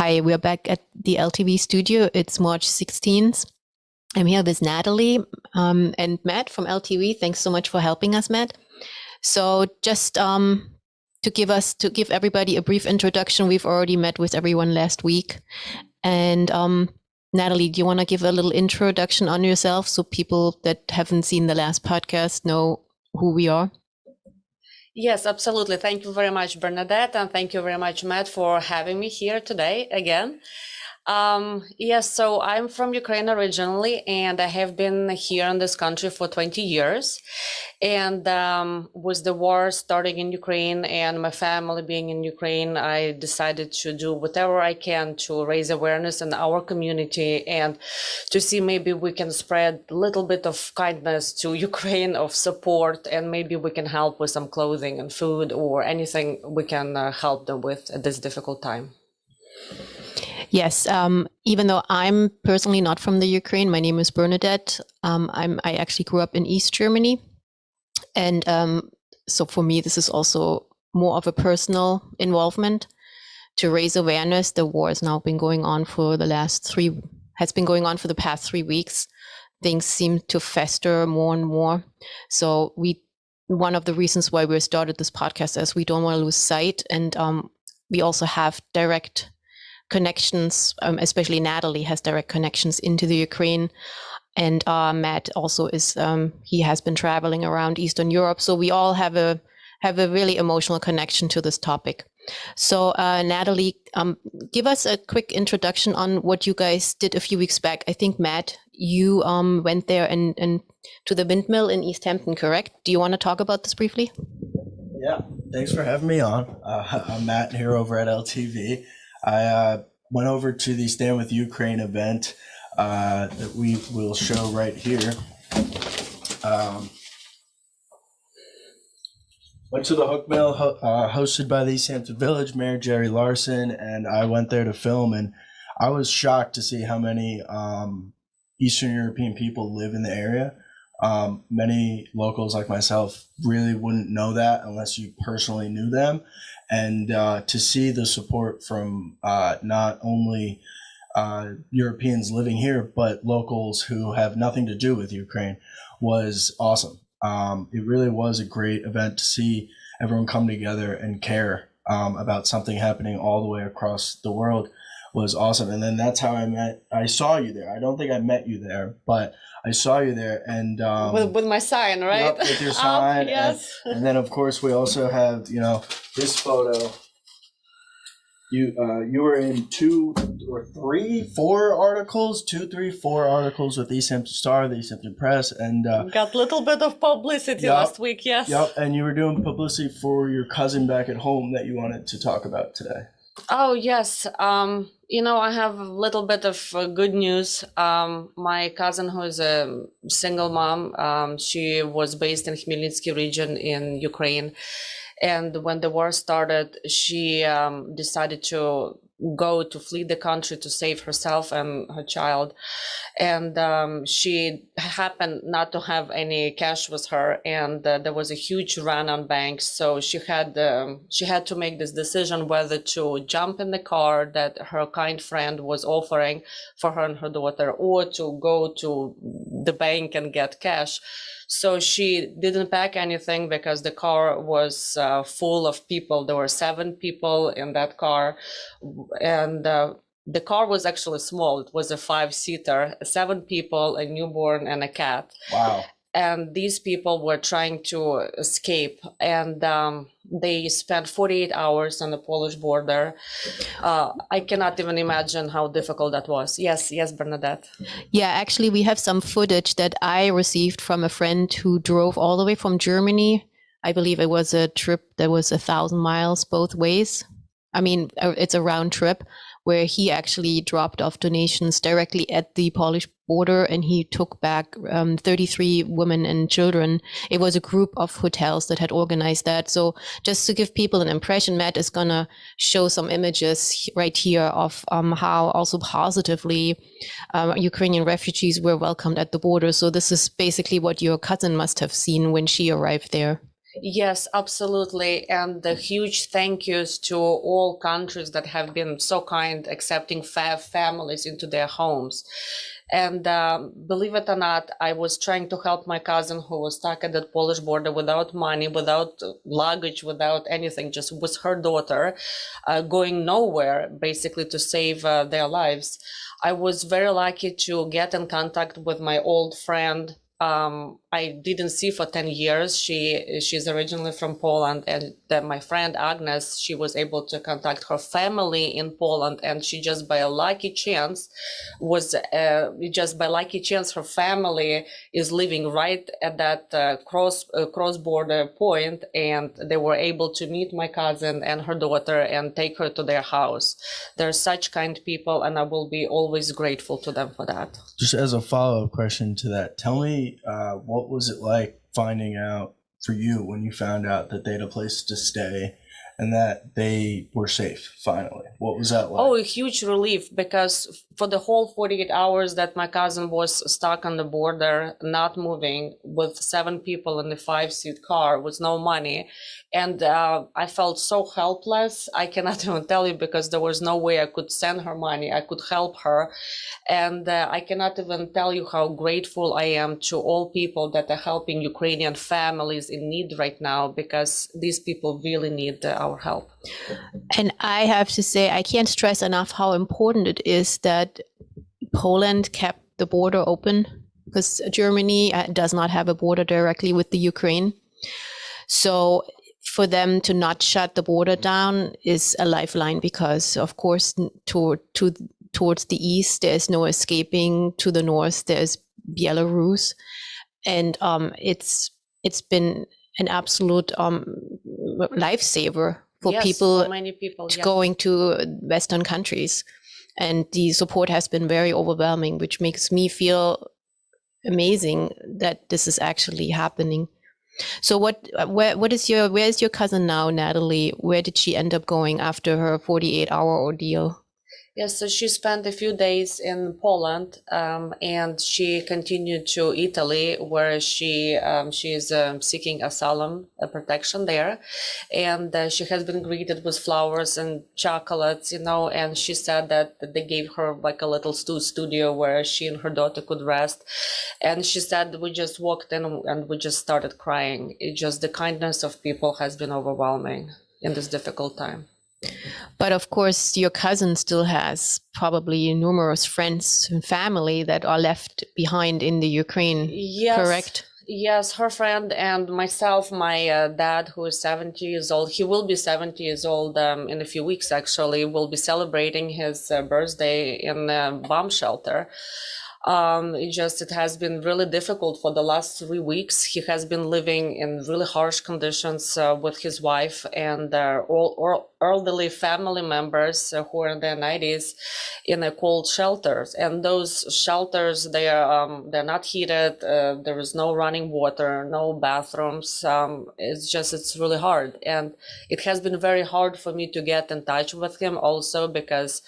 Hi, we're back at the LTV studio. It's March 16th. I'm here with Natalie and Matt from LTV. Thanks so much for helping us, Matt. So just to give everybody a brief introduction, we've already met with everyone last week. And Natalie, do you want to give a little introduction on yourself so people that haven't seen the last podcast know who we are? Yes, absolutely. Thank you very much, Bernadette, and thank you very much, Matt, for having me here today again. Yes, so I'm from Ukraine originally, and I have been here in this country for 20 years. And with the war starting in Ukraine and my family being in Ukraine, I decided to do whatever I can to raise awareness in our community and to see maybe we can spread a little bit of kindness to Ukraine, of support, and maybe we can help with some clothing and food or anything we can help them with at this difficult time. Yes, even though I'm personally not from the Ukraine, my name is Bernadette. I actually grew up in East Germany. And so for me, this is also more of a personal involvement to raise awareness. The war has now been going on for the past 3 weeks. Things seem to fester more and more. So one of the reasons why we started this podcast is we don't want to lose sight. And we also have direct connections, especially Natalie has direct connections into the Ukraine. And Matt also he has been traveling around Eastern Europe. So we all have a really emotional connection to this topic. So Natalie, give us a quick introduction on what you guys did a few weeks back. I think, Matt, you went there and to the windmill in East Hampton, correct? Do you want to talk about this briefly? Yeah, thanks for having me on. I'm Matt here over at LTV. I went over to the Stand With Ukraine event that we will show right here. Went to the Hook Mill hosted by the East Hampton Village Mayor Jerry Larson, and I went there to film, and I was shocked to see how many Eastern European people live in the area. Many locals like myself really wouldn't know that unless you personally knew them. And to see the support from not only Europeans living here, but locals who have nothing to do with Ukraine was awesome. It really was a great event to see everyone come together and care about something happening all the way across the world was awesome. And then that's how I saw you there. I don't think I met you there, but I saw you there, and with my sign, right? Yep, with your sign. Yes. And then of course we also have, this photo. You were in 4 articles with the East Hampton Star, the East Hampton Press, and got a little bit of publicity last week. Yes. Yep, and you were doing publicity for your cousin back at home that you wanted to talk about today. Oh, yes. I have a little bit of good news. My cousin, who is a single mom, she was based in Khmelnytsky region in Ukraine. And when the war started, she decided to flee the country to save herself and her child. And she happened not to have any cash with her, and there was a huge run on banks. So she had to make this decision whether to jump in the car that her kind friend was offering for her and her daughter, or to go to the bank and get cash. So she didn't pack anything because the car was full of people. There were 7 people in that car, and the car was actually small. It was a 5-seater, 7 people, a newborn, and a cat. Wow. And these people were trying to escape, and they spent 48 hours on the Polish border. I cannot even imagine how difficult that was. Yes, Bernadette. Yeah, actually, we have some footage that I received from a friend who drove all the way from Germany. I believe it was a trip that was 1,000 miles both ways. I mean, it's a round trip, where he actually dropped off donations directly at the Polish border, and he took back 33 women and children. It was a group of hotels that had organized that. So just to give people an impression, Matt is going to show some images right here of how also positively Ukrainian refugees were welcomed at the border. So this is basically what your cousin must have seen when she arrived there. Yes, absolutely. And the huge thank yous to all countries that have been so kind, accepting families into their homes. And believe it or not, I was trying to help my cousin who was stuck at the Polish border without money, without luggage, without anything, just with her daughter, going nowhere, basically to save their lives. I was very lucky to get in contact with my old friend. I didn't see for 10 years. She's originally from Poland, and then my friend Agnes, she was able to contact her family in Poland, and she just by a lucky chance her family is living right at that cross border point, and they were able to meet my cousin and her daughter and take her to their house. They're such kind people, and I will be always grateful to them for that. Just as a follow-up question to that, tell me what was it like finding out for you when you found out that they had a place to stay and that they were safe finally? What was that like? Oh, a huge relief, because for the whole 48 hours that my cousin was stuck on the border, not moving, with 7 people in the 5-seat car with no money. And I felt so helpless. I cannot even tell you, because there was no way I could send her money. I could help her. And I cannot even tell you how grateful I am to all people that are helping Ukrainian families in need right now, because these people really need our help. And I have to say, I can't stress enough how important it is that Poland kept the border open, because Germany does not have a border directly with the Ukraine. So for them to not shut the border down is a lifeline, because of course towards the east there's no escaping. To the north there's Belarus, and it's been an absolute lifesaver for people, for many people, going to Western countries. And the support has been very overwhelming, which makes me feel amazing that this is actually happening. So where is your cousin now, Natalie? Where did she end up going after her 48-hour ordeal? Yes, so she spent a few days in Poland, and she continued to Italy, where she is seeking asylum protection there, and she has been greeted with flowers and chocolates, and she said that they gave her like a little studio where she and her daughter could rest, and she said we just walked in and we just started crying. It just, the kindness of people has been overwhelming in this difficult time. But of course, your cousin still has probably numerous friends and family that are left behind in the Ukraine, yes, correct? Yes, her friend and myself, my dad, who is 70 years old, he will be 70 years old in a few weeks, actually, will be celebrating his birthday in a bomb shelter. It has been really difficult for the last 3 weeks. He has been living in really harsh conditions with his wife and all elderly family members who are in their 90s in a cold shelters. And those shelters, they're not heated. There is no running water, no bathrooms. It's really hard. And it has been very hard for me to get in touch with him also, because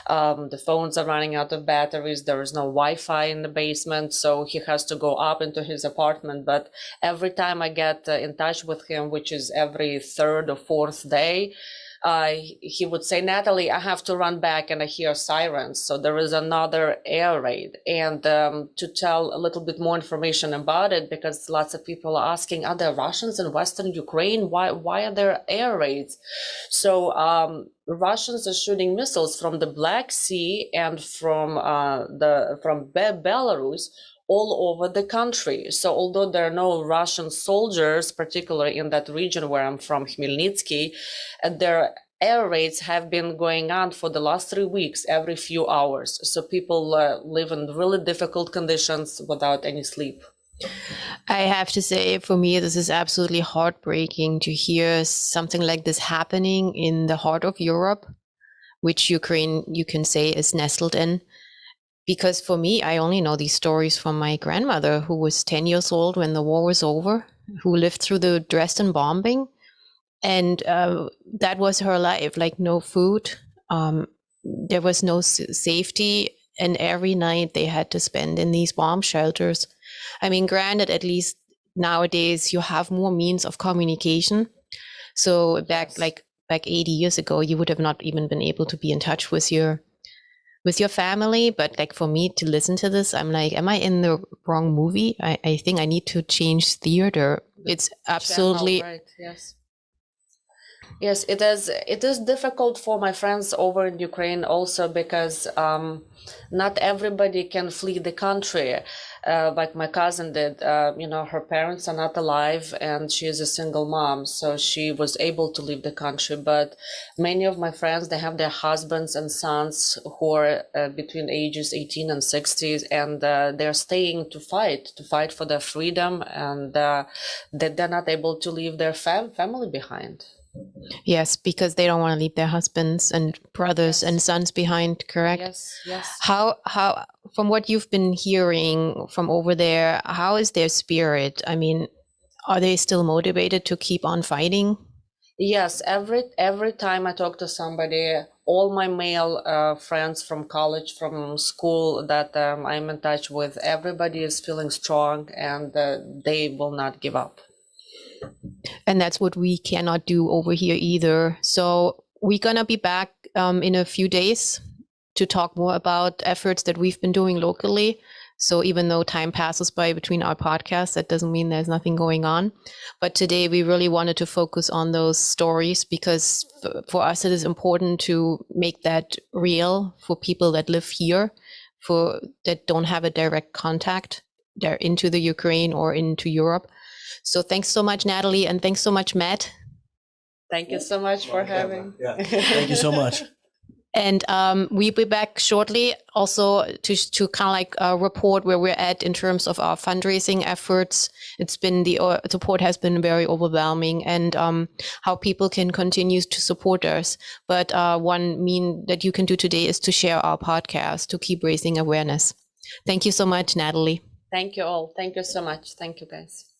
the phones are running out of batteries. There is no Wi-Fi in the basement, so he has to go up into his apartment. But every time I get in touch with him, which is every 3rd or 4th day, he would say, Natalie, I have to run back, and I hear sirens. So there is another air raid. And to tell a little bit more information about it, because lots of people are asking, are there Russians in Western Ukraine? Why are there air raids? So Russians are shooting missiles from the Black Sea and from Belarus all over the country. So although there are no Russian soldiers, particularly in that region where I'm from, Khmelnytsky, their air raids have been going on for the last 3 weeks, every few hours. So people live in really difficult conditions without any sleep. I have to say, for me, this is absolutely heartbreaking to hear something like this happening in the heart of Europe, which Ukraine, you can say, is nestled in. Because for me, I only know these stories from my grandmother, who was 10 years old when the war was over, who lived through the Dresden bombing. And that was her life, like no food. There was no safety. And every night they had to spend in these bomb shelters. I mean, granted, at least nowadays you have more means of communication. So back 80 years ago, you would have not even been able to be in touch with your family. But like for me to listen to this, I'm like, am I in the wrong movie? I think I need to change theater. It's absolutely channel, right. Yes, it is. It is difficult for my friends over in Ukraine also because not everybody can flee the country. Like my cousin did. Her parents are not alive, and she is a single mom, so she was able to leave the country. But many of my friends, they have their husbands and sons who are between ages 18 and 60, and they're staying to fight for their freedom, and that they're not able to leave their family behind. Yes, because they don't want to leave their husbands and brothers and sons behind, correct? Yes. How from what you've been hearing from over there, how is their spirit? I mean, are they still motivated to keep on fighting? Yes, every time I talk to somebody, all my male friends from college, from school that I'm in touch with, everybody is feeling strong, and they will not give up. And that's what we cannot do over here either. So we're going to be back in a few days to talk more about efforts that we've been doing locally. So even though time passes by between our podcasts, that doesn't mean there's nothing going on. But today we really wanted to focus on those stories because for us, it is important to make that real for people that live here, for that don't have a direct contact there into the Ukraine or into Europe. So thanks so much, Natalie, and thanks so much, Matt. Thank you so much for having. Yeah, thank you so much. And we'll be back shortly also to kind of like report where we're at in terms of our fundraising efforts. It's been the support has been very overwhelming, and how people can continue to support us. But one mean that you can do today is to share our podcast to keep raising awareness. Thank you so much, Natalie. Thank you all. Thank you so much. Thank you, guys.